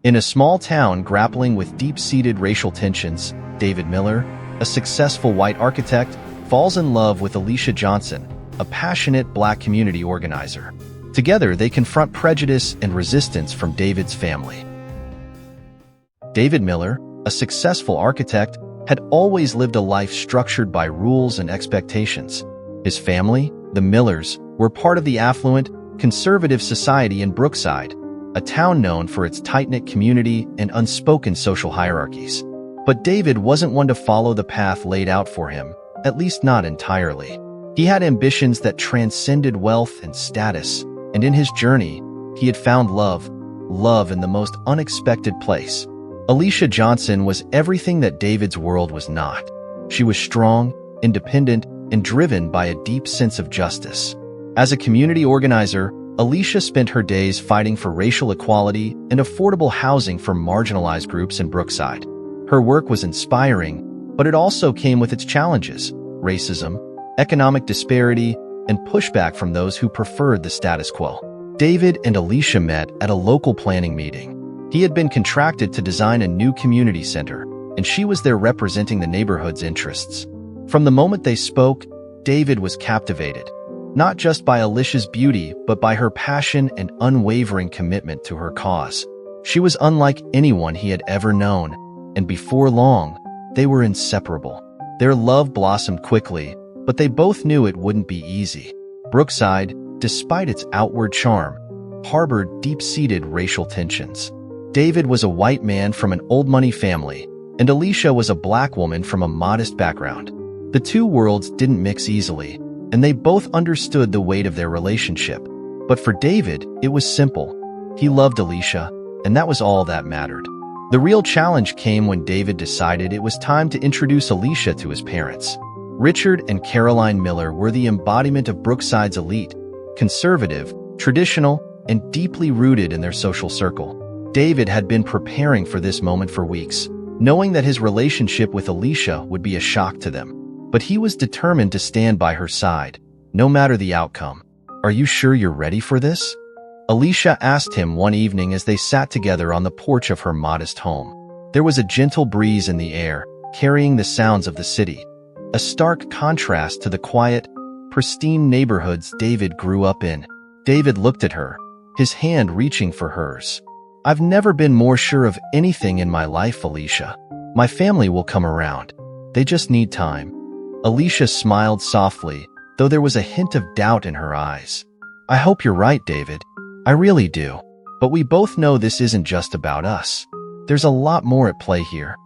In a small town grappling with deep-seated racial tensions, David Miller, a successful white architect, falls in love with Alicia Johnson, a passionate Black community organizer. Together, they confront prejudice and resistance from David's family. David Miller, a successful architect, had always lived a life structured by rules and expectations. His family, the Millers, were part of the affluent, conservative society in Brookside, a town known for its tight-knit community and unspoken social hierarchies. But David wasn't one to follow the path laid out for him, at least not entirely. He had ambitions that transcended wealth and status, and in his journey, he had found love in the most unexpected place. Alicia Johnson was everything that David's world was not. She was strong, independent, and driven by a deep sense of justice. As a community organizer, Alicia spent her days fighting for racial equality and affordable housing for marginalized groups in Brookside. Her work was inspiring, but it also came with its challenges: racism, economic disparity, and pushback from those who preferred the status quo. David and Alicia met at a local planning meeting. He had been contracted to design a new community center, and she was there representing the neighborhood's interests. From the moment they spoke, David was captivated, not just by Alicia's beauty, but by her passion and unwavering commitment to her cause. She was unlike anyone he had ever known, and before long, they were inseparable. Their love blossomed quickly, but they both knew it wouldn't be easy. Brookside, despite its outward charm, harbored deep-seated racial tensions. David was a white man from an old-money family, and Alicia was a Black woman from a modest background. The two worlds didn't mix easily, and they both understood the weight of their relationship. But for David, it was simple. He loved Alicia, and that was all that mattered. The real challenge came when David decided it was time to introduce Alicia to his parents. Richard and Caroline Miller were the embodiment of Brookside's elite, conservative, traditional, and deeply rooted in their social circle. David had been preparing for this moment for weeks, knowing that his relationship with Alicia would be a shock to them. But he was determined to stand by her side, no matter the outcome. "Are you sure you're ready for this?" Alicia asked him one evening as they sat together on the porch of her modest home. There was a gentle breeze in the air, carrying the sounds of the city, a stark contrast to the quiet, pristine neighborhoods David grew up in. David looked at her, his hand reaching for hers. "I've never been more sure of anything in my life, Alicia. My family will come around. They just need time." Alicia smiled softly, though there was a hint of doubt in her eyes. "I hope you're right, David. I really do. But we both know this isn't just about us. There's a lot more at play here."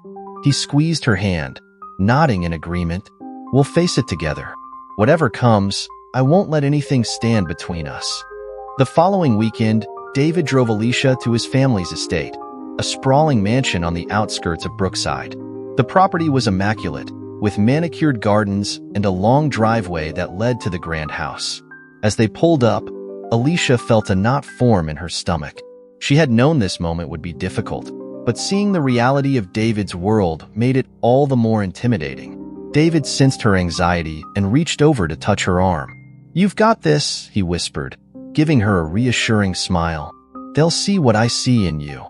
He squeezed her hand, nodding in agreement. "We'll face it together. Whatever comes, I won't let anything stand between us." The following weekend, David drove Alicia to his family's estate, a sprawling mansion on the outskirts of Brookside. The property was immaculate, with manicured gardens and a long driveway that led to the grand house. As they pulled up, Alicia felt a knot form in her stomach. She had known this moment would be difficult, but seeing the reality of David's world made it all the more intimidating. David sensed her anxiety and reached over to touch her arm. "You've got this," he whispered, giving her a reassuring smile. "They'll see what I see in you."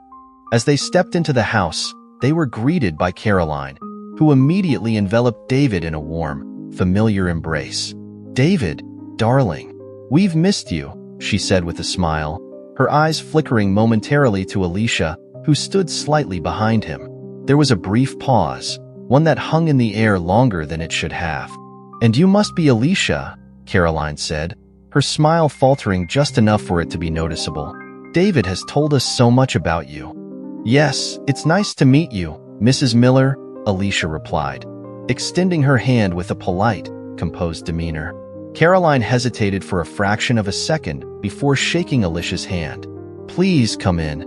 As they stepped into the house, they were greeted by Caroline, who immediately enveloped David in a warm, familiar embrace. "David, darling, we've missed you," she said with a smile, her eyes flickering momentarily to Alicia, who stood slightly behind him. There was a brief pause, one that hung in the air longer than it should have. "And you must be Alicia," Caroline said, her smile faltering just enough for it to be noticeable. "David has told us so much about you." "Yes, it's nice to meet you, Mrs. Miller," Alicia replied, extending her hand with a polite, composed demeanor. Caroline hesitated for a fraction of a second before shaking Alicia's hand. "Please come in."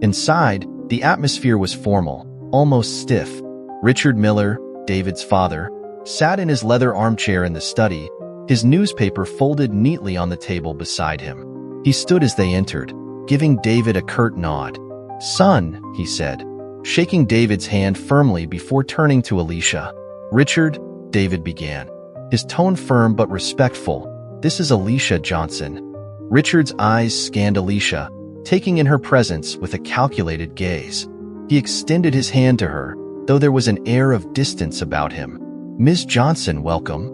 Inside, the atmosphere was formal, almost stiff. Richard Miller, David's father, sat in his leather armchair in the study, his newspaper folded neatly on the table beside him. He stood as they entered, giving David a curt nod. "Son," he said, shaking David's hand firmly before turning to Alicia. "Richard," David began, his tone firm but respectful, "this is Alicia Johnson." Richard's eyes scanned Alicia, taking in her presence with a calculated gaze. He extended his hand to her, though there was an air of distance about him. "Ms. Johnson, welcome."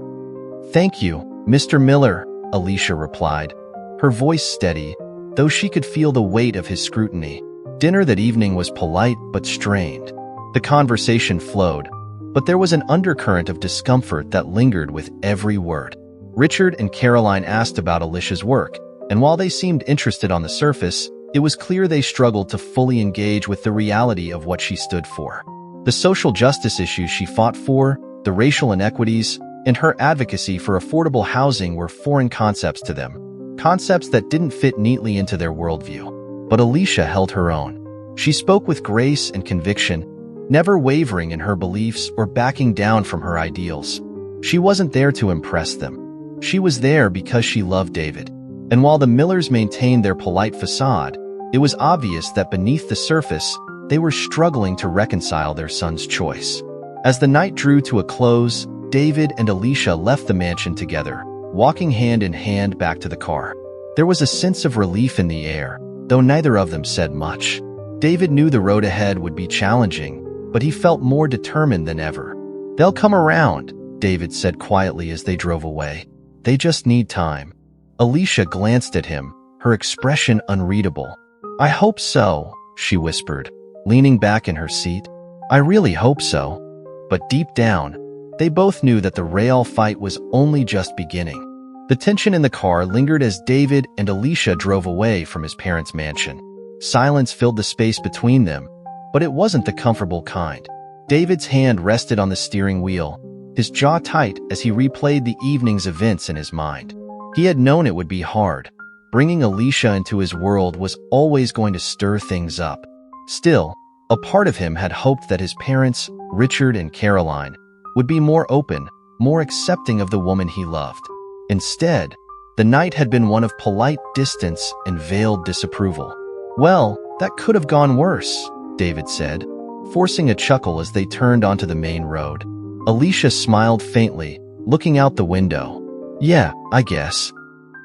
"Thank you, Mr. Miller," Alicia replied, her voice steady, though she could feel the weight of his scrutiny. Dinner that evening was polite but strained. The conversation flowed, but there was an undercurrent of discomfort that lingered with every word. Richard and Caroline asked about Alicia's work, and while they seemed interested on the surface, it was clear they struggled to fully engage with the reality of what she stood for. The social justice issues she fought for, the racial inequities, and her advocacy for affordable housing were foreign concepts to them, concepts that didn't fit neatly into their worldview. But Alicia held her own. She spoke with grace and conviction, never wavering in her beliefs or backing down from her ideals. She wasn't there to impress them. She was there because she loved David. And while the Millers maintained their polite facade, it was obvious that beneath the surface, they were struggling to reconcile their son's choice. As the night drew to a close, David and Alicia left the mansion together, walking hand in hand back to the car. There was a sense of relief in the air, though neither of them said much. David knew the road ahead would be challenging, but he felt more determined than ever. "They'll come around," David said quietly as they drove away. "They just need time." Alicia glanced at him, her expression unreadable. "I hope so," she whispered, leaning back in her seat. "I really hope so." But deep down, they both knew that the real fight was only just beginning. The tension in the car lingered as David and Alicia drove away from his parents' mansion. Silence filled the space between them, but it wasn't the comfortable kind. David's hand rested on the steering wheel, his jaw tight as he replayed the evening's events in his mind. He had known it would be hard. Bringing Alicia into his world was always going to stir things up. Still, a part of him had hoped that his parents, Richard and Caroline, would be more open, more accepting of the woman he loved. Instead, the night had been one of polite distance and veiled disapproval. "Well, that could have gone worse," David said, forcing a chuckle as they turned onto the main road. Alicia smiled faintly, looking out the window. "Yeah, I guess."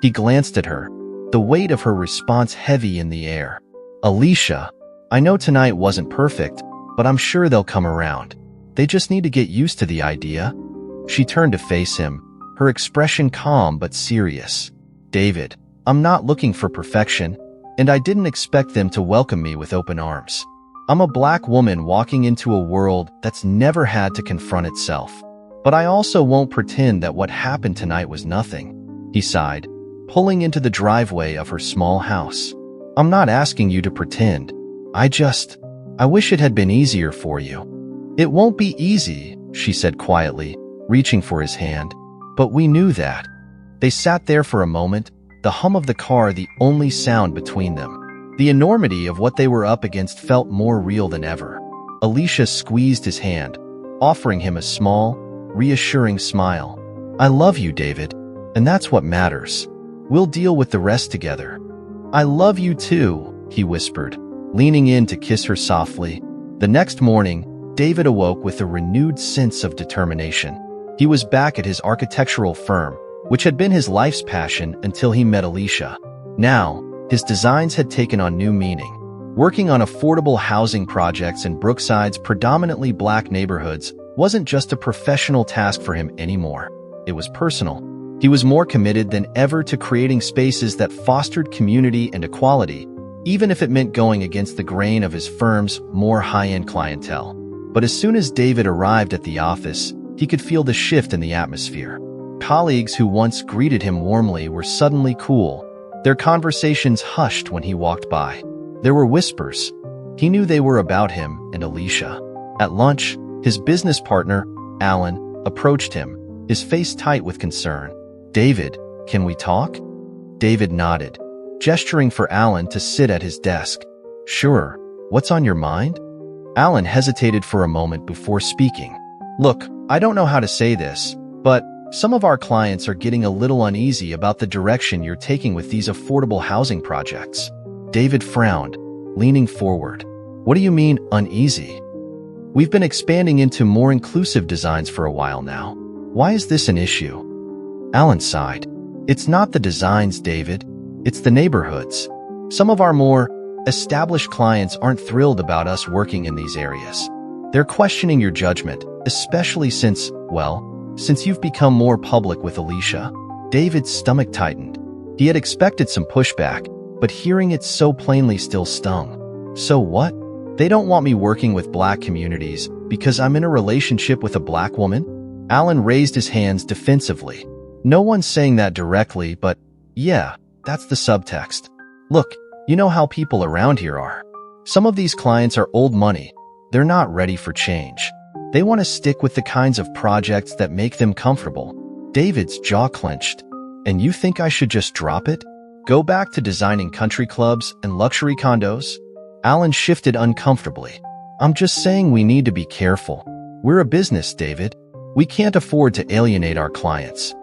He glanced at her, the weight of her response heavy in the air. "Alicia, I know tonight wasn't perfect, but I'm sure they'll come around. They just need to get used to the idea." She turned to face him, her expression calm but serious. "David, I'm not looking for perfection, and I didn't expect them to welcome me with open arms. I'm a black woman walking into a world that's never had to confront itself. But I also won't pretend that what happened tonight was nothing." He sighed, pulling into the driveway of her small house. "I'm not asking you to pretend. I wish it had been easier for you." "It won't be easy," she said quietly, reaching for his hand. "But we knew that." They sat there for a moment, the hum of the car the only sound between them. The enormity of what they were up against felt more real than ever. Alicia squeezed his hand, offering him a small, reassuring smile. "I love you, David, and that's what matters. We'll deal with the rest together." "I love you too," he whispered, leaning in to kiss her softly. The next morning, David awoke with a renewed sense of determination. He was back at his architectural firm, which had been his life's passion until he met Alicia. Now, his designs had taken on new meaning. Working on affordable housing projects in Brookside's predominantly black neighborhoods wasn't just a professional task for him anymore. It was personal. He was more committed than ever to creating spaces that fostered community and equality, even if it meant going against the grain of his firm's more high-end clientele. But as soon as David arrived at the office, he could feel the shift in the atmosphere. Colleagues who once greeted him warmly were suddenly cool, their conversations hushed when he walked by. There were whispers. He knew they were about him and Alicia. At lunch, his business partner, Alan, approached him, his face tight with concern. "David, can we talk?" David nodded, gesturing for Alan to sit at his desk. "Sure. What's on your mind?" Alan hesitated for a moment before speaking. "Look, I don't know how to say this, but some of our clients are getting a little uneasy about the direction you're taking with these affordable housing projects." David frowned, leaning forward. "What do you mean, uneasy?" "We've been expanding into more inclusive designs for a while now. Why is this an issue?" Alan sighed. "It's not the designs, David. It's the neighborhoods. Some of our more Established clients aren't thrilled about us working in these areas. They're questioning your judgment, especially since you've become more public with Alicia. David's stomach tightened. He had expected some pushback, but hearing it so plainly still stung. So what? They don't want me working with black communities because I'm in a relationship with a black woman? Alan raised his hands defensively. No one's saying that directly, but yeah, that's the subtext. Look, you know how people around here are. Some of these clients are old money. They're not ready for change. They want to stick with the kinds of projects that make them comfortable. David's jaw clenched. And you think I should just drop it? Go back to designing country clubs and luxury condos? Alan shifted uncomfortably. I'm just saying we need to be careful. We're a business, David. We can't afford to alienate our clients.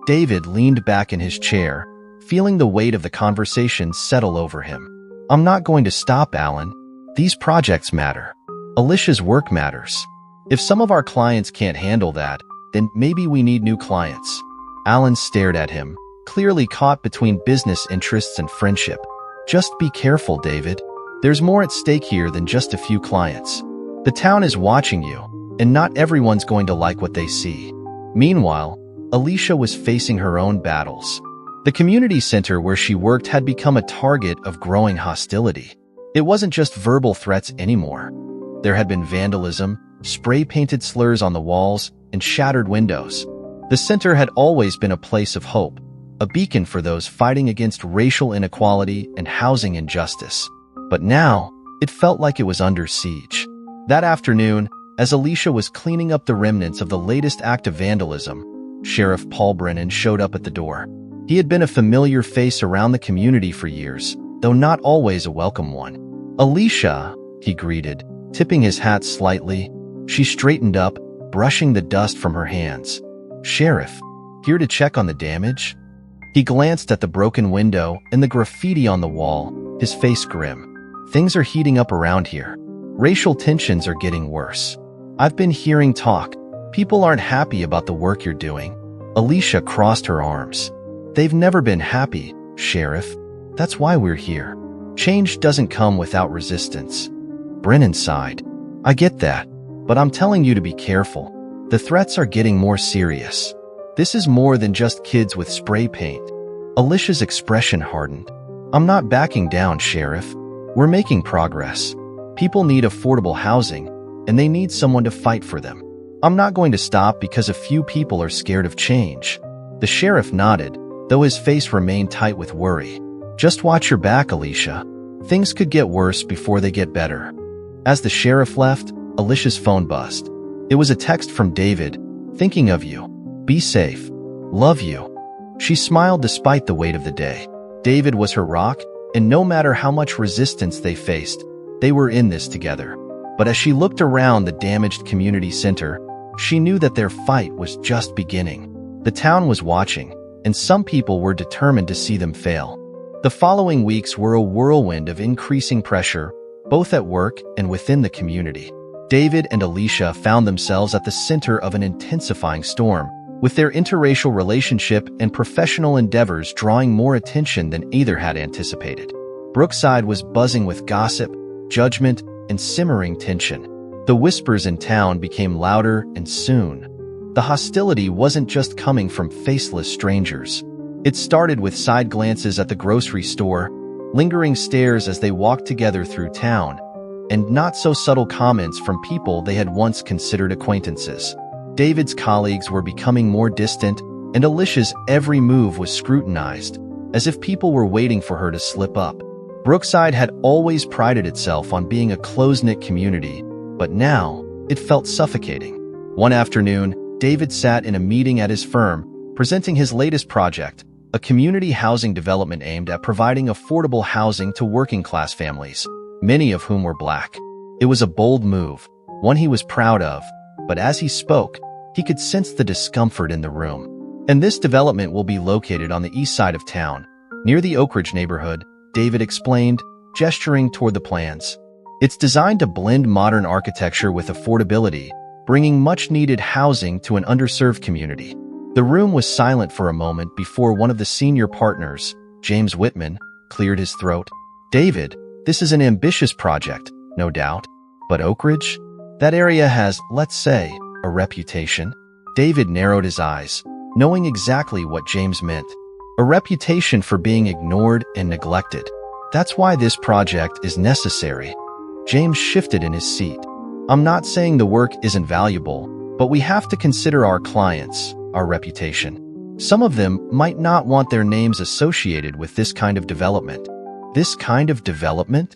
David leaned back in his chair, feeling the weight of the conversation settle over him. I'm not going to stop, Alan. These projects matter. Alicia's work matters. If some of our clients can't handle that, then maybe we need new clients. Alan stared at him, clearly caught between business interests and friendship. Just be careful, David. There's more at stake here than just a few clients. The town is watching you, and not everyone's going to like what they see. Meanwhile, Alicia was facing her own battles. The community center where she worked had become a target of growing hostility. It wasn't just verbal threats anymore. There had been vandalism, spray-painted slurs on the walls, and shattered windows. The center had always been a place of hope, a beacon for those fighting against racial inequality and housing injustice. But now, it felt like it was under siege. That afternoon, as Alicia was cleaning up the remnants of the latest act of vandalism, Sheriff Paul Brennan showed up at the door. He had been a familiar face around the community for years, though not always a welcome one. Alicia, he greeted, tipping his hat slightly. She straightened up, brushing the dust from her hands. Sheriff, here to check on the damage? He glanced at the broken window and the graffiti on the wall, his face grim. Things are heating up around here. Racial tensions are getting worse. I've been hearing talk. People aren't happy about the work you're doing. Alicia crossed her arms. They've never been happy, Sheriff. That's why we're here. Change doesn't come without resistance. Brennan sighed. I get that, but I'm telling you to be careful. The threats are getting more serious. This is more than just kids with spray paint. Alicia's expression hardened. I'm not backing down, Sheriff. We're making progress. People need affordable housing, and they need someone to fight for them. I'm not going to stop because a few people are scared of change. The sheriff nodded, though his face remained tight with worry. Just watch your back, Alicia. Things could get worse before they get better. As the sheriff left, Alicia's phone buzzed. It was a text from David, thinking of you. Be safe. Love you. She smiled despite the weight of the day. David was her rock, and no matter how much resistance they faced, they were in this together. But as she looked around the damaged community center, she knew that their fight was just beginning. The town was watching, and some people were determined to see them fail. The following weeks were a whirlwind of increasing pressure, both at work and within the community. David and Alicia found themselves at the center of an intensifying storm, with their interracial relationship and professional endeavors drawing more attention than either had anticipated. Brookside was buzzing with gossip, judgment, and simmering tension. The whispers in town became louder, and soon, the hostility wasn't just coming from faceless strangers. It started with side glances at the grocery store, lingering stares as they walked together through town, and not-so-subtle comments from people they had once considered acquaintances. David's colleagues were becoming more distant, and Alicia's every move was scrutinized, as if people were waiting for her to slip up. Brookside had always prided itself on being a close-knit community, but now it felt suffocating. One afternoon, David sat in a meeting at his firm, presenting his latest project, a community housing development aimed at providing affordable housing to working-class families, many of whom were black. It was a bold move, one he was proud of, but as he spoke, he could sense the discomfort in the room. And this development will be located on the east side of town, near the Oak Ridge neighborhood, David explained, gesturing toward the plans. It's designed to blend modern architecture with affordability, bringing much-needed housing to an underserved community. The room was silent for a moment before one of the senior partners, James Whitman, cleared his throat. David, This is an ambitious project, no doubt. But Oak Ridge? That area has, let's say, a reputation. David narrowed his eyes, knowing exactly what James meant. A reputation for being ignored and neglected. That's why this project is necessary. James shifted in his seat. I'm not saying the work isn't valuable, but we have to consider our clients, our reputation. Some of them might not want their names associated with this kind of development. This kind of development?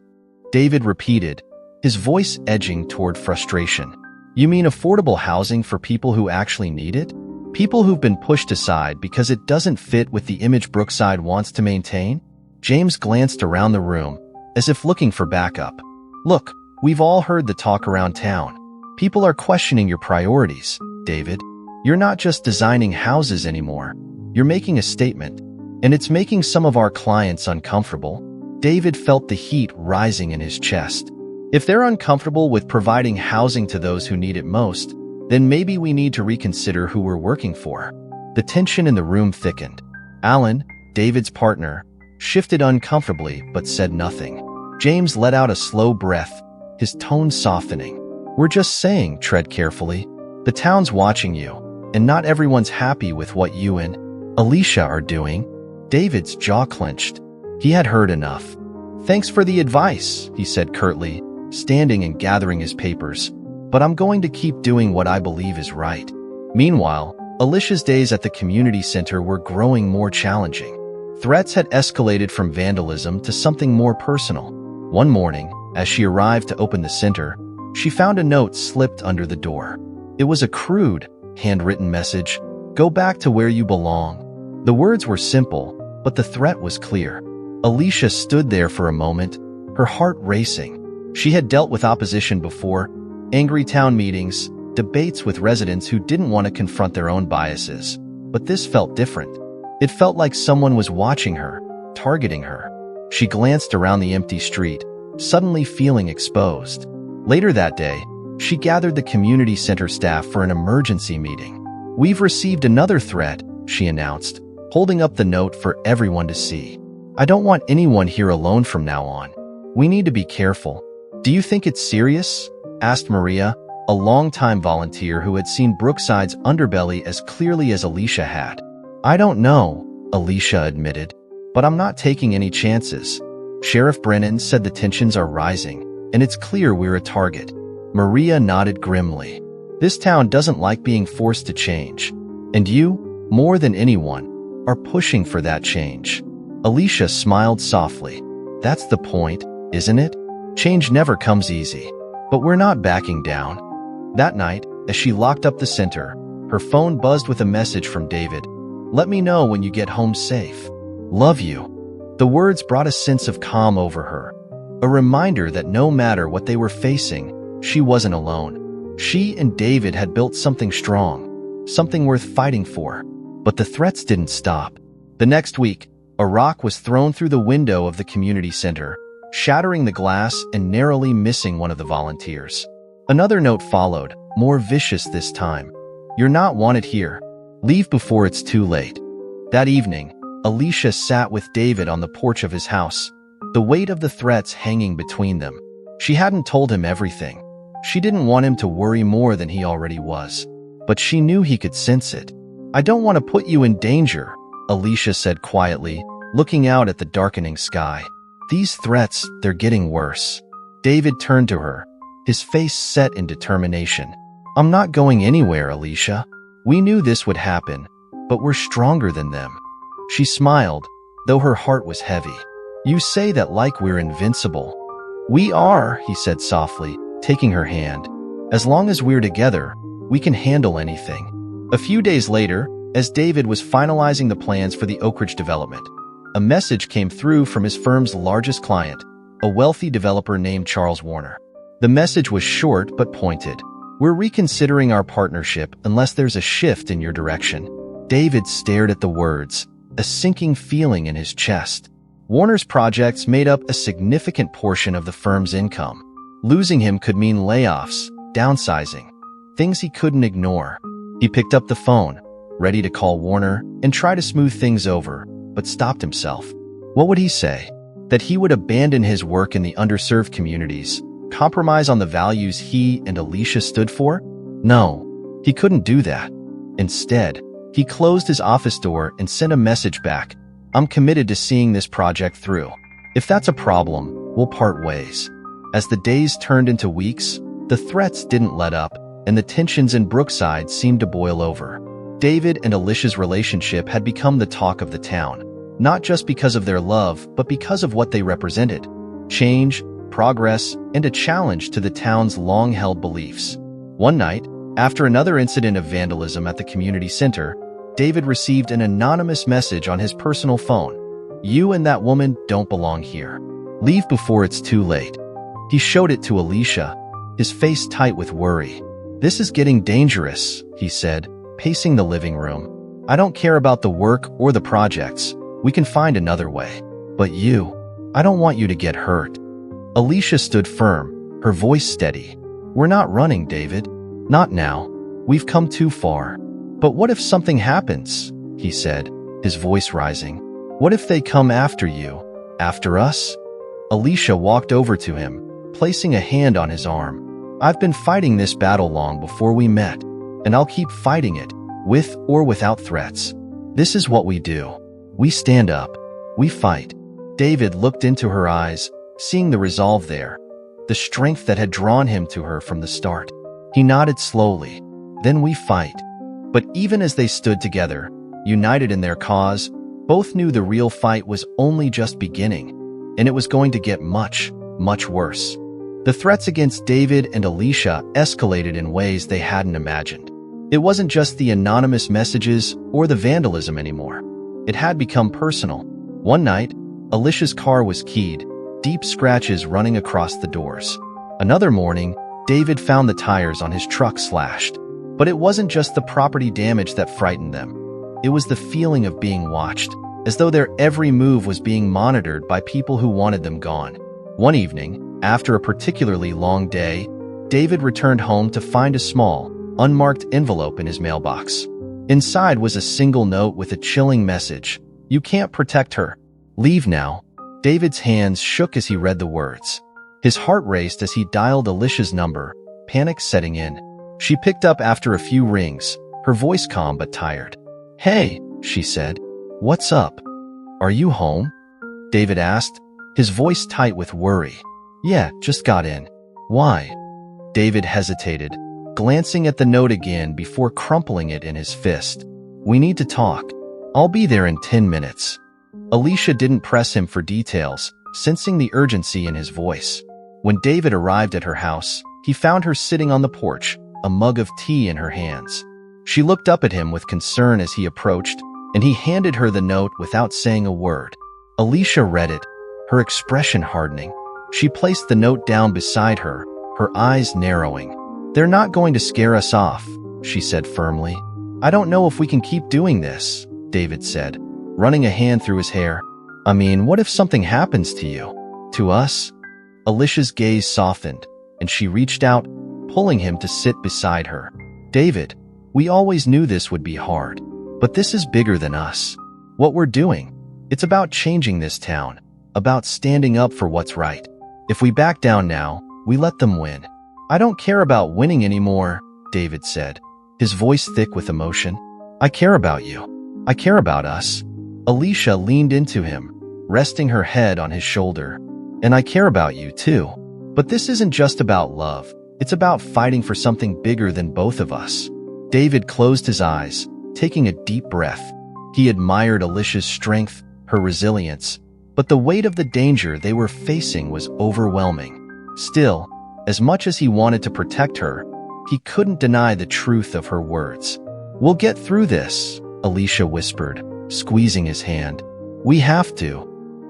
David repeated, his voice edging toward frustration. You mean affordable housing for people who actually need it? People who've been pushed aside because it doesn't fit with the image Brookside wants to maintain? James glanced around the room, as if looking for backup. Look, we've all heard the talk around town. People are questioning your priorities, David. You're not just designing houses anymore. You're making a statement, and it's making some of our clients uncomfortable. David felt the heat rising in his chest. If they're uncomfortable with providing housing to those who need it most, then maybe we need to reconsider who we're working for. The tension in the room thickened. Alan, David's partner, shifted uncomfortably but said nothing. James let out a slow breath, his tone softening. We're just saying, tread carefully. The town's watching you, and not everyone's happy with what you and Alicia are doing. David's jaw clenched. He had heard enough. Thanks for the advice, he said curtly, standing and gathering his papers. But I'm going to keep doing what I believe is right. Meanwhile, Alicia's days at the community center were growing more challenging. Threats had escalated from vandalism to something more personal. One morning, as she arrived to open the center, she found a note slipped under the door. It was a crude, handwritten message, "Go back to where you belong." The words were simple, but the threat was clear. Alicia stood there for a moment, her heart racing. She had dealt with opposition before, angry town meetings, debates with residents who didn't want to confront their own biases. But this felt different. It felt like someone was watching her, targeting her. She glanced around the empty street, suddenly feeling exposed. Later that day, she gathered the community center staff for an emergency meeting. "We've received another threat," she announced, holding up the note for everyone to see. "I don't want anyone here alone from now on. We need to be careful." "Do you think it's serious?" asked Maria, a longtime volunteer who had seen Brookside's underbelly as clearly as Alicia had. "I don't know," Alicia admitted, "but I'm not taking any chances." Sheriff Brennan said the tensions are rising, and it's clear we're a target. Maria nodded grimly. This town doesn't like being forced to change. And you, more than anyone, are pushing for that change. Alicia smiled softly. That's the point, isn't it? Change never comes easy. But we're not backing down. That night, as she locked up the center, her phone buzzed with a message from David. "Let me know when you get home safe. Love you." The words brought a sense of calm over her, a reminder that no matter what they were facing, she wasn't alone. She and David had built something strong, something worth fighting for. But the threats didn't stop. The next week, a rock was thrown through the window of the community center, shattering the glass and narrowly missing one of the volunteers. Another note followed, more vicious this time. "You're not wanted here. Leave before it's too late." That evening, Alicia sat with David on the porch of his house, the weight of the threats hanging between them. She hadn't told him everything. She didn't want him to worry more than he already was. But she knew he could sense it. "I don't want to put you in danger," Alicia said quietly, looking out at the darkening sky. "These threats, they're getting worse." David turned to her, his face set in determination. "I'm not going anywhere, Alicia. We knew this would happen, but we're stronger than them." She smiled, though her heart was heavy. "You say that like we're invincible." "We are," he said softly, taking her hand. "As long as we're together, we can handle anything." A few days later, as David was finalizing the plans for the Oak Ridge development, a message came through from his firm's largest client, a wealthy developer named Charles Warner. The message was short but pointed. "We're reconsidering our partnership unless there's a shift in your direction." David stared at the words, a sinking feeling in his chest. Warner's projects made up a significant portion of the firm's income. Losing him could mean layoffs, downsizing, things he couldn't ignore. He picked up the phone, ready to call Warner and try to smooth things over, but stopped himself. What would he say? That he would abandon his work in the underserved communities, compromise on the values he and Alicia stood for? No, he couldn't do that. Instead, he closed his office door and sent a message back. I'm committed to seeing this project through. If that's a problem, we'll part ways. As the days turned into weeks, the threats didn't let up, and the tensions in Brookside seemed to boil over. David and Alicia's relationship had become the talk of the town, not just because of their love, but because of what they represented: change, progress, and a challenge to the town's long-held beliefs. One night, after another incident of vandalism at the community center, David received an anonymous message on his personal phone. "You and that woman don't belong here. Leave before it's too late." He showed it to Alicia, his face tight with worry. "This is getting dangerous," he said, pacing the living room. "I don't care about the work or the projects. We can find another way. But you, I don't want you to get hurt." Alicia stood firm, her voice steady. "We're not running, David. Not now. We've come too far." "But what if something happens?" he said, his voice rising. "What if they come after you? After us?" Alicia walked over to him, placing a hand on his arm. "I've been fighting this battle long before we met, and I'll keep fighting it, with or without threats. This is what we do. We stand up. We fight." David looked into her eyes, seeing the resolve there, the strength that had drawn him to her from the start. He nodded slowly. "Then we fight." But even as they stood together, united in their cause, both knew the real fight was only just beginning, and it was going to get much, much worse. The threats against David and Alicia escalated in ways they hadn't imagined. It wasn't just the anonymous messages or the vandalism anymore. It had become personal. One night, Alicia's car was keyed, deep scratches running across the doors. Another morning, David found the tires on his truck slashed. But it wasn't just the property damage that frightened them. It was the feeling of being watched, as though their every move was being monitored by people who wanted them gone. One evening, after a particularly long day, David returned home to find a small, unmarked envelope in his mailbox. Inside was a single note with a chilling message: "You can't protect her. Leave now." David's hands shook as he read the words. His heart raced as he dialed Alicia's number, panic setting in. She picked up after a few rings, her voice calm but tired. "Hey," she said. "What's up? Are you home?" David asked, his voice tight with worry. "Yeah, just got in." "Why?" David hesitated, glancing at the note again before crumpling it in his fist. "We need to talk. I'll be there in 10 minutes. Alicia didn't press him for details, sensing the urgency in his voice. When David arrived at her house, he found her sitting on the porch, a mug of tea in her hands. She looked up at him with concern as he approached, and he handed her the note without saying a word. Alicia read it, her expression hardening. She placed the note down beside her, her eyes narrowing. "They're not going to scare us off," she said firmly. "I don't know if we can keep doing this," David said, running a hand through his hair. "I mean, what if something happens to you? To us?" Alicia's gaze softened, and she reached out, pulling him to sit beside her. "David, we always knew this would be hard, but this is bigger than us. What we're doing, it's about changing this town, about standing up for what's right. If we back down now, we let them win." "I don't care about winning anymore," David said, his voice thick with emotion. "I care about you. I care about us." Alicia leaned into him, resting her head on his shoulder. "And I care about you too. But this isn't just about love. It's about fighting for something bigger than both of us." David closed his eyes, taking a deep breath. He admired Alicia's strength, her resilience, but the weight of the danger they were facing was overwhelming. Still, as much as he wanted to protect her, he couldn't deny the truth of her words. "We'll get through this," Alicia whispered, squeezing his hand. "We have to."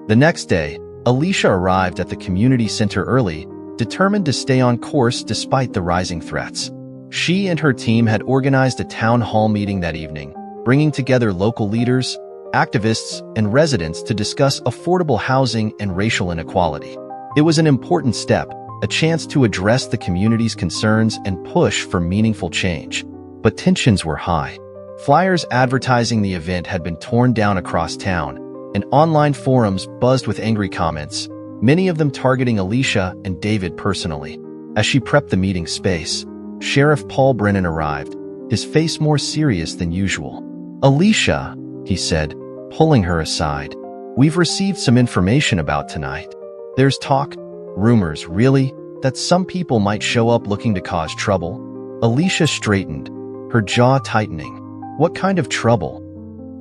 The next day, Alicia arrived at the community center early, determined to stay on course despite the rising threats. She and her team had organized a town hall meeting that evening, bringing together local leaders, activists, and residents to discuss affordable housing and racial inequality. It was an important step, a chance to address the community's concerns and push for meaningful change. But tensions were high. Flyers advertising the event had been torn down across town, and online forums buzzed with angry comments, many of them targeting Alicia and David personally. As she prepped the meeting space, Sheriff Paul Brennan arrived, his face more serious than usual. "Alicia," he said, pulling her aside, "we've received some information about tonight. There's talk, rumors, really, that some people might show up looking to cause trouble." Alicia straightened, her jaw tightening. "What kind of trouble?"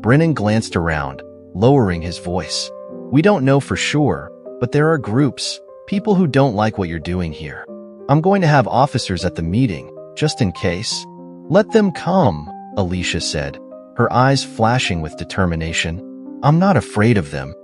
Brennan glanced around, lowering his voice. "We don't know for sure, but there are groups, people who don't like what you're doing here. I'm going to have officers at the meeting, just in case." "Let them come," Alicia said, her eyes flashing with determination. "I'm not afraid of them."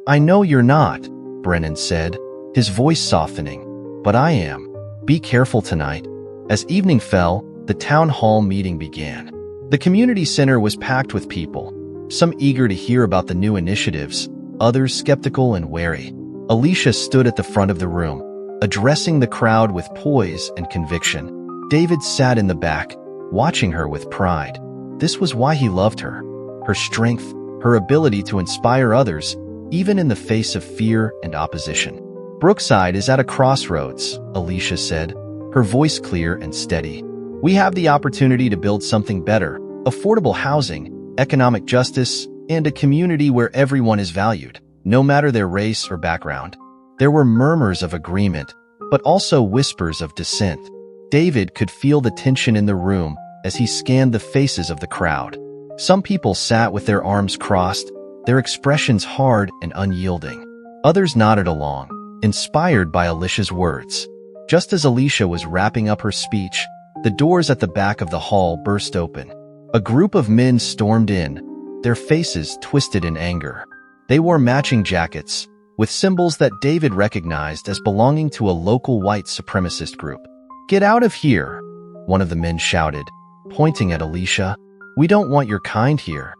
"I know you're not," Brennan said, his voice softening. "But I am. Be careful tonight." As evening fell, the town hall meeting began. The community center was packed with people, some eager to hear about the new initiatives, others skeptical and wary. Alicia stood at the front of the room, addressing the crowd with poise and conviction. David sat in the back, watching her with pride. This was why he loved her. Her strength, her ability to inspire others, even in the face of fear and opposition. "Brookside is at a crossroads," Alicia said, her voice clear and steady. "We have the opportunity to build something better, affordable housing, economic justice, and a community where everyone is valued, no matter their race or background." There were murmurs of agreement, but also whispers of dissent. David could feel the tension in the room as he scanned the faces of the crowd. Some people sat with their arms crossed, their expressions hard and unyielding. Others nodded along, inspired by Alicia's words. Just as Alicia was wrapping up her speech, the doors at the back of the hall burst open. A group of men stormed in, their faces twisted in anger. They wore matching jackets, with symbols that David recognized as belonging to a local white supremacist group. "Get out of here," one of the men shouted, pointing at Alicia. "We don't want your kind here."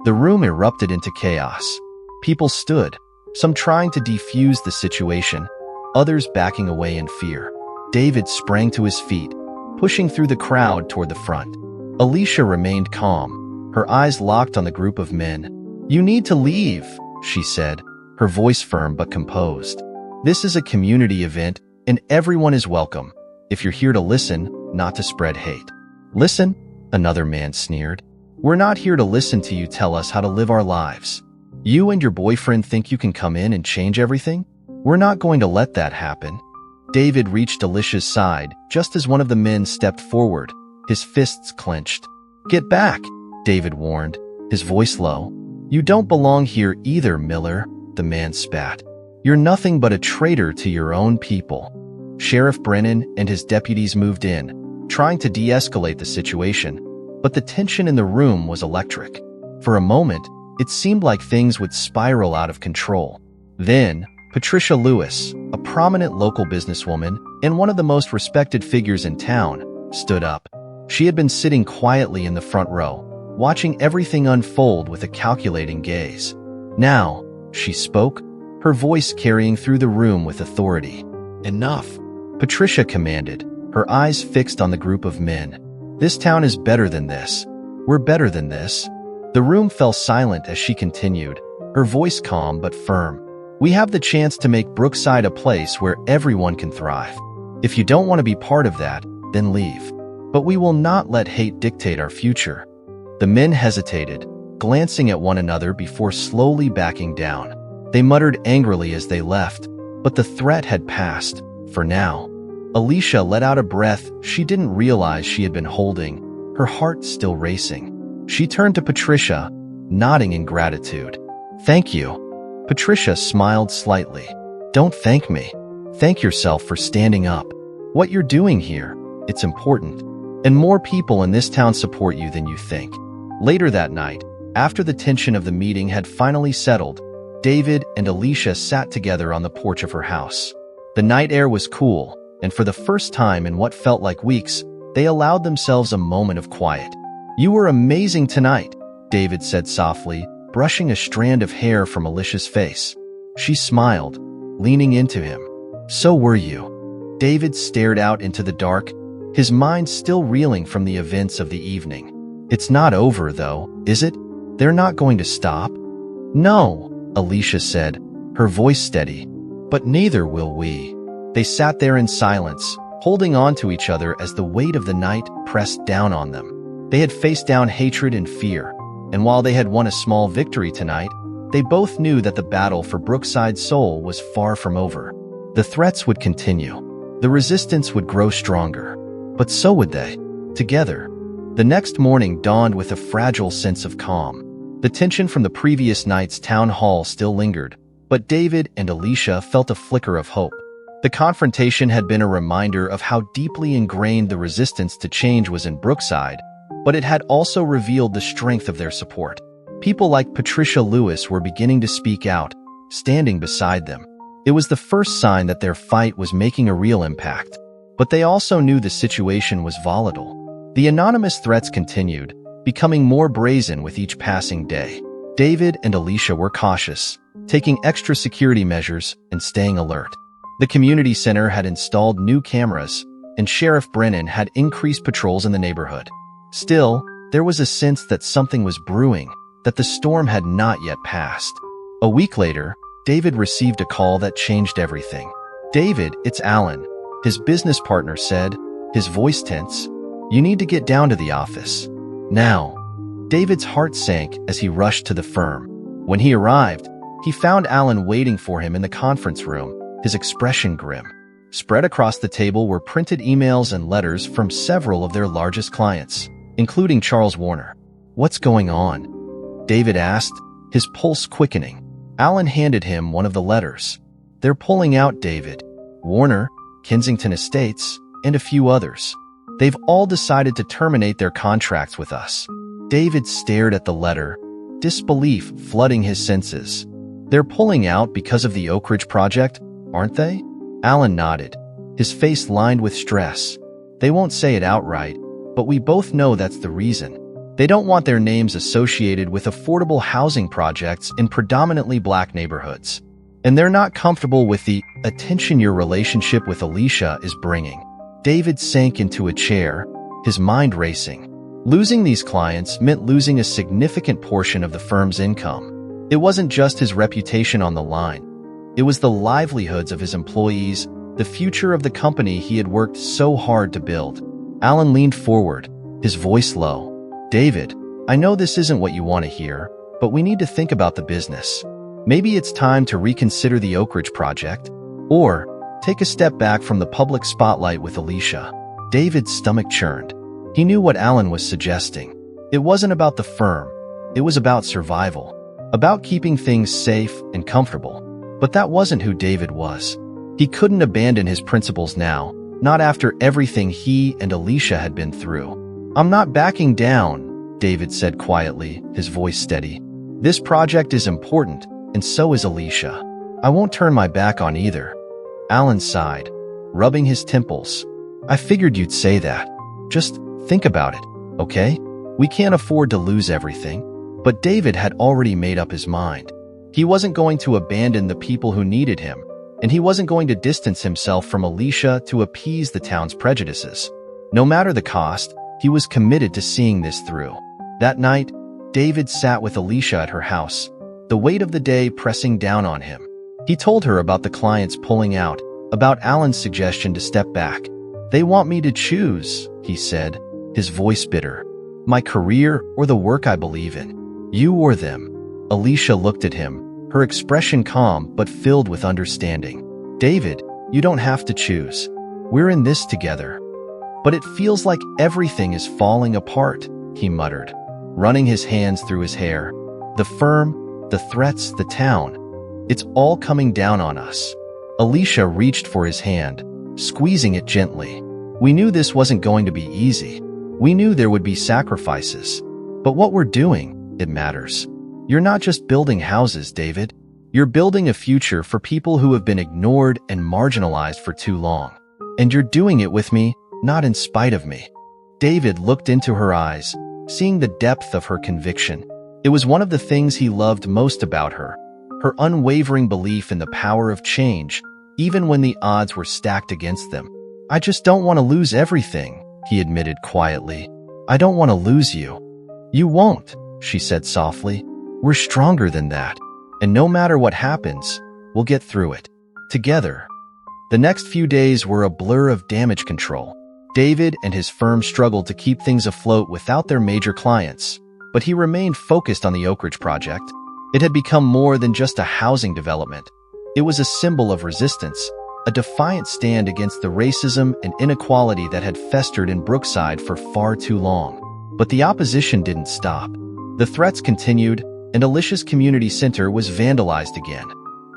The room erupted into chaos. People stood, some trying to defuse the situation, others backing away in fear. David sprang to his feet, pushing through the crowd toward the front. Alicia remained calm, her eyes locked on the group of men. "You need to leave," she said, her voice firm but composed. "This is a community event, and everyone is welcome. If you're here to listen, not to spread hate." "Listen?" another man sneered. "We're not here to listen to you tell us how to live our lives. You and your boyfriend think you can come in and change everything? We're not going to let that happen." David reached Alicia's side just as one of the men stepped forward, his fists clenched. "Get back," David warned, his voice low. "You don't belong here either, Miller," the man spat. "You're nothing but a traitor to your own people." Sheriff Brennan and his deputies moved in, trying to de-escalate the situation, but the tension in the room was electric. For a moment, it seemed like things would spiral out of control. Then, Patricia Lewis, a prominent local businesswoman and one of the most respected figures in town, stood up. She had been sitting quietly in the front row, watching everything unfold with a calculating gaze. "Now," she spoke, her voice carrying through the room with authority. "Enough," Patricia commanded, her eyes fixed on the group of men. "This town is better than this. We're better than this." The room fell silent as she continued, her voice calm but firm. "We have the chance to make Brookside a place where everyone can thrive. If you don't want to be part of that, then leave. But we will not let hate dictate our future." The men hesitated, glancing at one another before slowly backing down. They muttered angrily as they left, but the threat had passed, for now. Alicia let out a breath she didn't realize she had been holding, her heart still racing. She turned to Patricia, nodding in gratitude. "Thank you." Patricia smiled slightly. "Don't thank me. Thank yourself for standing up. What you're doing here, it's important. And more people in this town support you than you think." Later that night, after the tension of the meeting had finally settled, David and Alicia sat together on the porch of her house. The night air was cool, and for the first time in what felt like weeks, they allowed themselves a moment of quiet. "You were amazing tonight," David said softly, brushing a strand of hair from Alicia's face. She smiled, leaning into him. "So were you." David stared out into the dark, his mind still reeling from the events of the evening. "It's not over, though, is it? They're not going to stop?" "No," Alicia said, her voice steady. But neither will we. They sat there in silence, holding on to each other as the weight of the night pressed down on them. They had faced down hatred and fear, and while they had won a small victory tonight, they both knew that the battle for Brookside's soul was far from over. The threats would continue. The resistance would grow stronger. But so would they. Together. The next morning dawned with a fragile sense of calm. The tension from the previous night's town hall still lingered, but David and Alicia felt a flicker of hope. The confrontation had been a reminder of how deeply ingrained the resistance to change was in Brookside, but it had also revealed the strength of their support. People like Patricia Lewis were beginning to speak out, standing beside them. It was the first sign that their fight was making a real impact. But they also knew the situation was volatile. The anonymous threats continued, becoming more brazen with each passing day. David and Alicia were cautious, taking extra security measures and staying alert. The community center had installed new cameras, and Sheriff Brennan had increased patrols in the neighborhood. Still, there was a sense that something was brewing, that the storm had not yet passed. A week later, David received a call that changed everything. "David, it's Alan," his business partner said, his voice tense. "You need to get down to the office. Now." David's heart sank as he rushed to the firm. When he arrived, he found Alan waiting for him in the conference room, his expression grim. Spread across the table were printed emails and letters from several of their largest clients, including Charles Warner. "What's going on?" David asked, his pulse quickening. Alan handed him one of the letters. "They're pulling out, David. Warner, Kensington Estates, and a few others. They've all decided to terminate their contracts with us." David stared at the letter, disbelief flooding his senses. "They're pulling out because of the Oak Ridge project, aren't they?" Alan nodded, his face lined with stress. "They won't say it outright, but we both know that's the reason. They don't want their names associated with affordable housing projects in predominantly black neighborhoods. And they're not comfortable with the attention your relationship with Alicia is bringing." David sank into a chair, his mind racing. Losing these clients meant losing a significant portion of the firm's income. It wasn't just his reputation on the line. It was the livelihoods of his employees, the future of the company he had worked so hard to build. Alan leaned forward, his voice low. "David, I know this isn't what you want to hear, but we need to think about the business. Maybe it's time to reconsider the Oak Ridge project, or take a step back from the public spotlight with Alicia." David's stomach churned. He knew what Alan was suggesting. It wasn't about the firm. It was about survival, about keeping things safe and comfortable. But that wasn't who David was. He couldn't abandon his principles now, not after everything he and Alicia had been through. "I'm not backing down," David said quietly, his voice steady. "This project is important, and so is Alicia. I won't turn my back on either." Alan sighed, rubbing his temples. "I figured you'd say that. Just think about it, okay? We can't afford to lose everything." But David had already made up his mind. He wasn't going to abandon the people who needed him, and he wasn't going to distance himself from Alicia to appease the town's prejudices. No matter the cost, he was committed to seeing this through. That night, David sat with Alicia at her house, the weight of the day pressing down on him. He told her about the clients pulling out, about Alan's suggestion to step back. "They want me to choose," he said, his voice bitter. "My career or the work I believe in. You or them." Alicia looked at him, her expression calm but filled with understanding. "David, you don't have to choose. We're in this together." "But it feels like everything is falling apart," he muttered, running his hands through his hair. "The firm, the threats, the town. It's all coming down on us." Alicia reached for his hand, squeezing it gently. "We knew this wasn't going to be easy. We knew there would be sacrifices. But what we're doing, it matters. You're not just building houses, David. You're building a future for people who have been ignored and marginalized for too long. And you're doing it with me, not in spite of me." David looked into her eyes, seeing the depth of her conviction. It was one of the things he loved most about her unwavering belief in the power of change, even when the odds were stacked against them. "I just don't want to lose everything," he admitted quietly. "I don't want to lose you." "You won't," she said softly. "We're stronger than that. And no matter what happens, we'll get through it. Together. The next few days were a blur of damage control. David and his firm struggled to keep things afloat without their major clients, but he remained focused on the Oak Ridge project. It had become more than just a housing development. It was a symbol of resistance, a defiant stand against the racism and inequality that had festered in Brookside for far too long. But the opposition didn't stop. The threats continued, and Alicia's community center was vandalized again.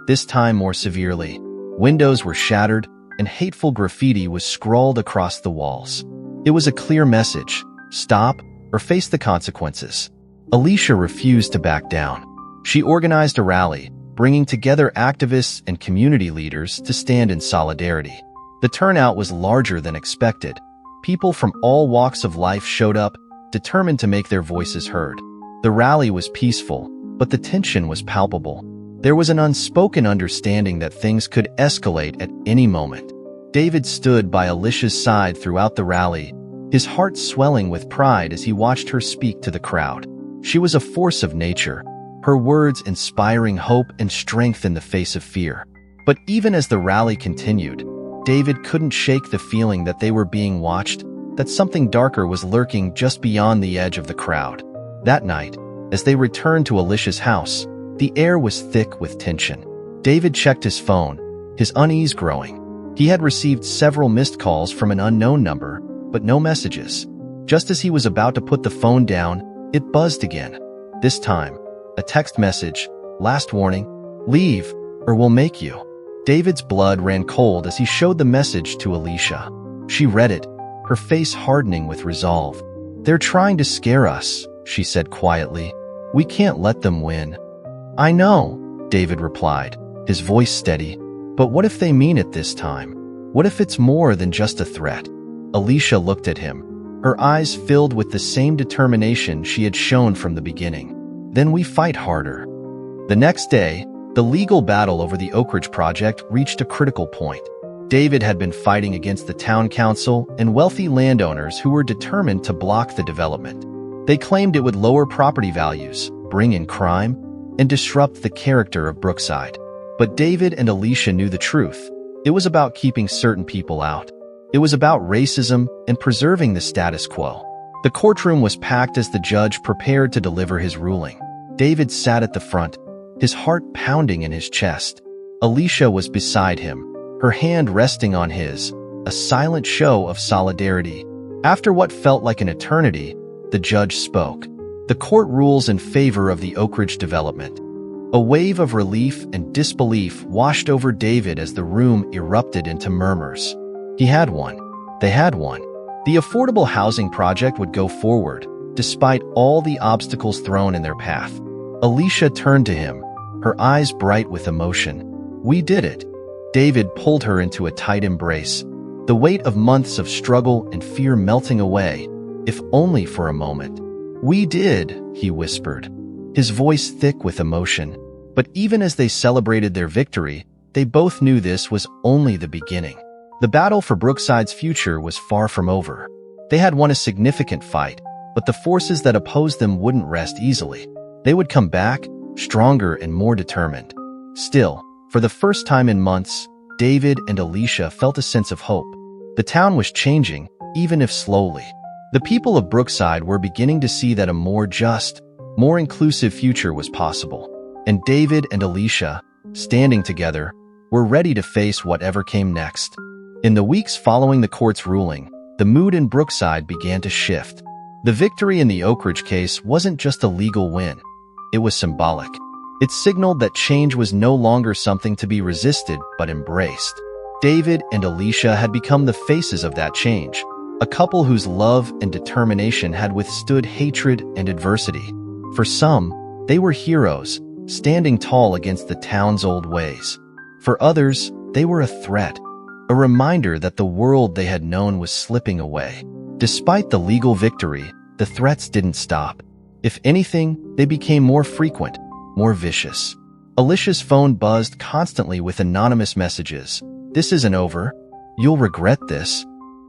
This time more severely. Windows were shattered, and hateful graffiti was scrawled across the walls. It was a clear message: stop or face the consequences. Alicia refused to back down. She organized a rally, bringing together activists and community leaders to stand in solidarity. The turnout was larger than expected. People from all walks of life showed up, determined to make their voices heard. The rally was peaceful, but the tension was palpable. There was an unspoken understanding that things could escalate at any moment. David stood by Alicia's side throughout the rally, his heart swelling with pride as he watched her speak to the crowd. She was a force of nature, her words inspiring hope and strength in the face of fear. But even as the rally continued, David couldn't shake the feeling that they were being watched, that something darker was lurking just beyond the edge of the crowd. That night, as they returned to Alicia's house, the air was thick with tension. David checked his phone, his unease growing. He had received several missed calls from an unknown number, but no messages. Just as he was about to put the phone down, it buzzed again. This time, a text message: last warning, leave, or we'll make you. David's blood ran cold as he showed the message to Alicia. She read it, her face hardening with resolve. "They're trying to scare us," she said quietly. "We can't let them win." "I know," David replied, his voice steady. "But what if they mean it this time? What if it's more than just a threat?" Alicia looked at him, her eyes filled with the same determination she had shown from the beginning. "Then we fight harder." The next day, the legal battle over the Oak Ridge project reached a critical point. David had been fighting against the town council and wealthy landowners who were determined to block the development. They claimed it would lower property values, bring in crime, and disrupt the character of Brookside. But David and Alicia knew the truth. It was about keeping certain people out. It was about racism and preserving the status quo. The courtroom was packed as the judge prepared to deliver his ruling. David sat at the front, his heart pounding in his chest. Alicia was beside him, her hand resting on his, a silent show of solidarity. After what felt like an eternity, the judge spoke. The court rules in favor of the Oak Ridge development. A wave of relief and disbelief washed over David as the room erupted into murmurs. He had won. They had won. The affordable housing project would go forward, despite all the obstacles thrown in their path. Alicia turned to him, her eyes bright with emotion. "We did it." David pulled her into a tight embrace, the weight of months of struggle and fear melting away, if only for a moment. "We did," he whispered, his voice thick with emotion. But even as they celebrated their victory, they both knew this was only the beginning. The battle for Brookside's future was far from over. They had won a significant fight, but the forces that opposed them wouldn't rest easily. They would come back, stronger and more determined. Still, for the first time in months, David and Alicia felt a sense of hope. The town was changing, even if slowly. The people of Brookside were beginning to see that a more just, more inclusive future was possible. And David and Alicia, standing together, were ready to face whatever came next. In the weeks following the court's ruling, the mood in Brookside began to shift. The victory in the Oak Ridge case wasn't just a legal win. It was symbolic. It signaled that change was no longer something to be resisted but embraced. David and Alicia had become the faces of that change, a couple whose love and determination had withstood hatred and adversity. For some, they were heroes, standing tall against the town's old ways. For others, they were a threat, a reminder that the world they had known was slipping away. Despite the legal victory, the threats didn't stop. If anything, they became more frequent, more vicious. Alicia's phone buzzed constantly with anonymous messages. "This isn't over. You'll regret this."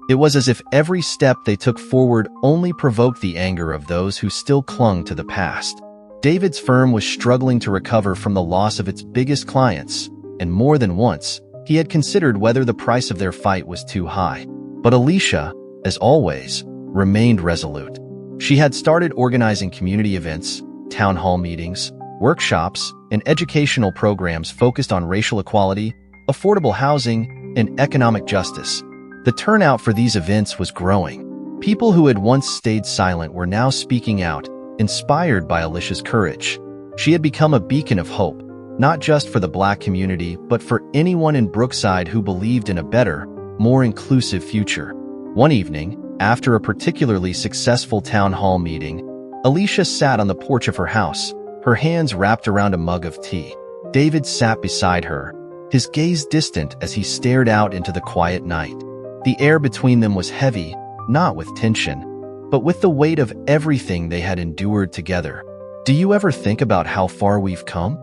It was as if every step they took forward only provoked the anger of those who still clung to the past. David's firm was struggling to recover from the loss of its biggest clients, and more than once, he had considered whether the price of their fight was too high. But Alicia, as always, remained resolute. She had started organizing community events, town hall meetings, workshops, and educational programs focused on racial equality, affordable housing, and economic justice. The turnout for these events was growing. People who had once stayed silent were now speaking out, inspired by Alicia's courage. She had become a beacon of hope, not just for the Black community, but for anyone in Brookside who believed in a better, more inclusive future. One evening, after a particularly successful town hall meeting, Alicia sat on the porch of her house, her hands wrapped around a mug of tea. David sat beside her, his gaze distant as he stared out into the quiet night. The air between them was heavy, not with tension, but with the weight of everything they had endured together. "Do you ever think about how far we've come?"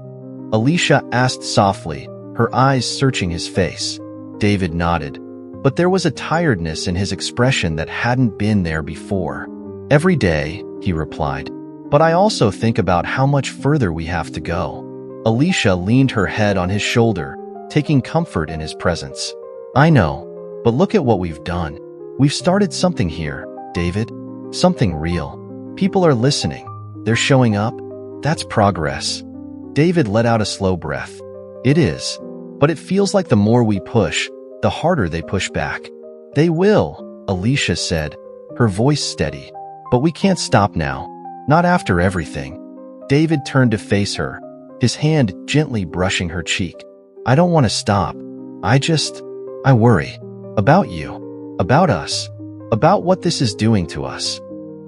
Alicia asked softly, her eyes searching his face. David nodded, but there was a tiredness in his expression that hadn't been there before. "Every day," he replied, "but I also think about how much further we have to go." Alicia leaned her head on his shoulder, taking comfort in his presence. "I know, but look at what we've done. We've started something here, David. Something real. People are listening. They're showing up. That's progress." David let out a slow breath. "It is, but it feels like the more we push, the harder they push back." "They will," Alicia said, her voice steady. "But we can't stop now. Not after everything." David turned to face her, his hand gently brushing her cheek. "I don't want to stop. I worry. About you. About us. About what this is doing to us."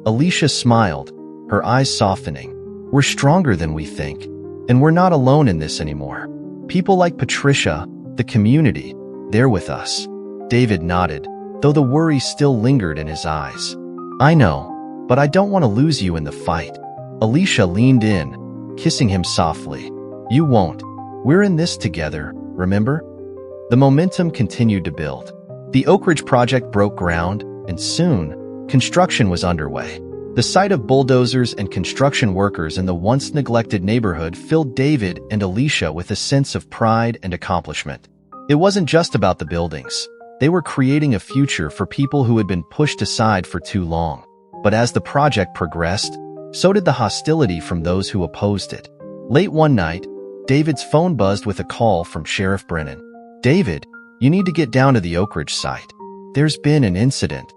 Alicia smiled, her eyes softening. "We're stronger than we think, and we're not alone in this anymore. People like Patricia, the community, they're with us." David nodded, though the worry still lingered in his eyes. "I know, but I don't want to lose you in the fight." Alicia leaned in, kissing him softly. "You won't. We're in this together, remember?" The momentum continued to build. The Oak Ridge project broke ground, and soon, construction was underway. The sight of bulldozers and construction workers in the once neglected neighborhood filled David and Alicia with a sense of pride and accomplishment. It wasn't just about the buildings. They were creating a future for people who had been pushed aside for too long. But as the project progressed, so did the hostility from those who opposed it. Late one night, David's phone buzzed with a call from Sheriff Brennan. "David, you need to get down to the Oak Ridge site. There's been an incident."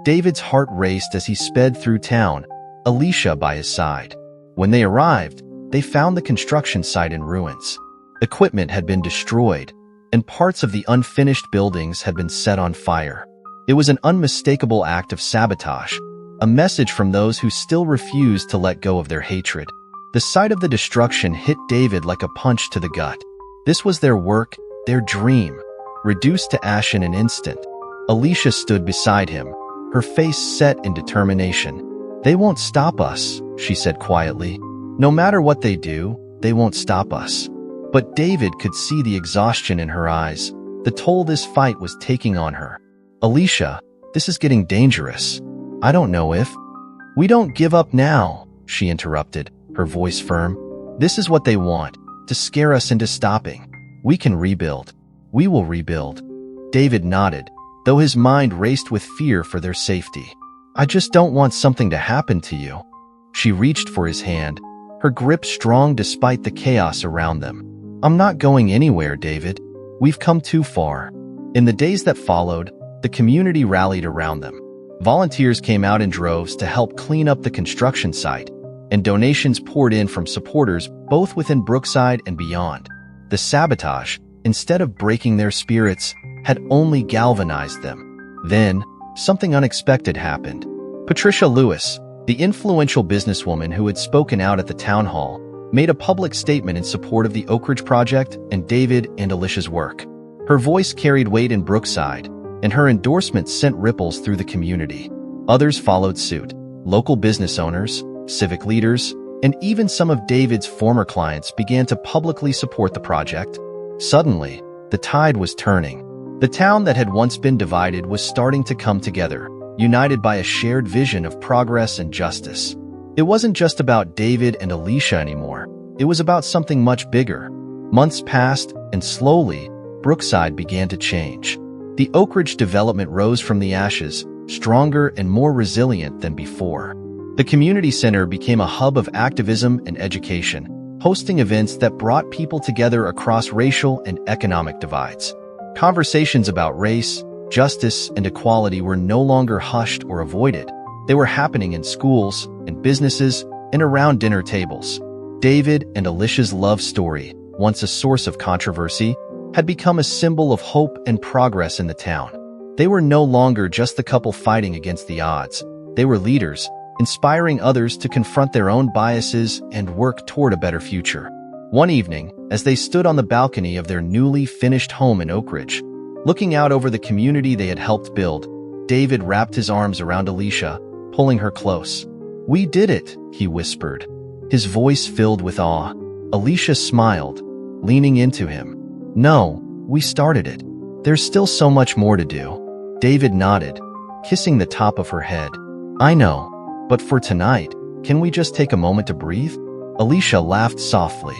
David's heart raced as he sped through town, Alicia by his side. When they arrived, they found the construction site in ruins. Equipment had been destroyed, and parts of the unfinished buildings had been set on fire. It was an unmistakable act of sabotage, a message from those who still refused to let go of their hatred. The sight of the destruction hit David like a punch to the gut. This was their work, their dream, reduced to ash in an instant. Alicia stood beside him, her face set in determination. "They won't stop us," she said quietly. "No matter what they do, they won't stop us." But David could see the exhaustion in her eyes, the toll this fight was taking on her. "Alicia, this is getting dangerous. I don't know if—" "We don't give up now," she interrupted, her voice firm. "This is what they want, to scare us into stopping. We can rebuild. We will rebuild." David nodded, though his mind raced with fear for their safety. "I just don't want something to happen to you." She reached for his hand, her grip strong despite the chaos around them. "I'm not going anywhere, David. We've come too far." In the days that followed, the community rallied around them. Volunteers came out in droves to help clean up the construction site, and donations poured in from supporters both within Brookside and beyond. The sabotage, instead of breaking their spirits, had only galvanized them. Then, something unexpected happened. Patricia Lewis, the influential businesswoman who had spoken out at the town hall, made a public statement in support of the Oak Ridge project and David and Alicia's work. Her voice carried weight in Brookside, and her endorsement sent ripples through the community. Others followed suit. Local business owners, civic leaders, and even some of David's former clients began to publicly support the project. Suddenly, the tide was turning. The town that had once been divided was starting to come together, united by a shared vision of progress and justice. It wasn't just about David and Alicia anymore. It was about something much bigger. Months passed, and slowly, Brookside began to change. The Oak Ridge development rose from the ashes, stronger and more resilient than before. The community center became a hub of activism and education, hosting events that brought people together across racial and economic divides. Conversations about race, justice, and equality were no longer hushed or avoided. They were happening in schools, in businesses, and around dinner tables. David and Alicia's love story, once a source of controversy, had become a symbol of hope and progress in the town. They were no longer just the couple fighting against the odds. They were leaders, inspiring others to confront their own biases and work toward a better future. One evening, as they stood on the balcony of their newly finished home in Oak Ridge, looking out over the community they had helped build, David wrapped his arms around Alicia, pulling her close. "We did it," he whispered, his voice filled with awe. Alicia smiled, leaning into him. "No, we started it. There's still so much more to do." David nodded, kissing the top of her head. "I know, but for tonight, can we just take a moment to breathe?" Alicia laughed softly.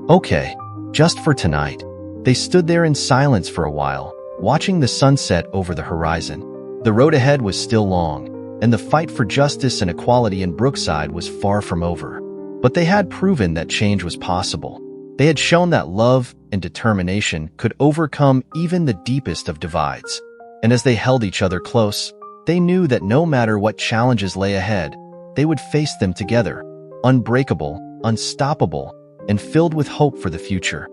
"Okay, just for tonight." They stood there in silence for a while, watching the sunset over the horizon. The road ahead was still long, and the fight for justice and equality in Brookside was far from over. But they had proven that change was possible. They had shown that love and determination could overcome even the deepest of divides. And as they held each other close, they knew that no matter what challenges lay ahead, they would face them together, unbreakable, unstoppable, and filled with hope for the future.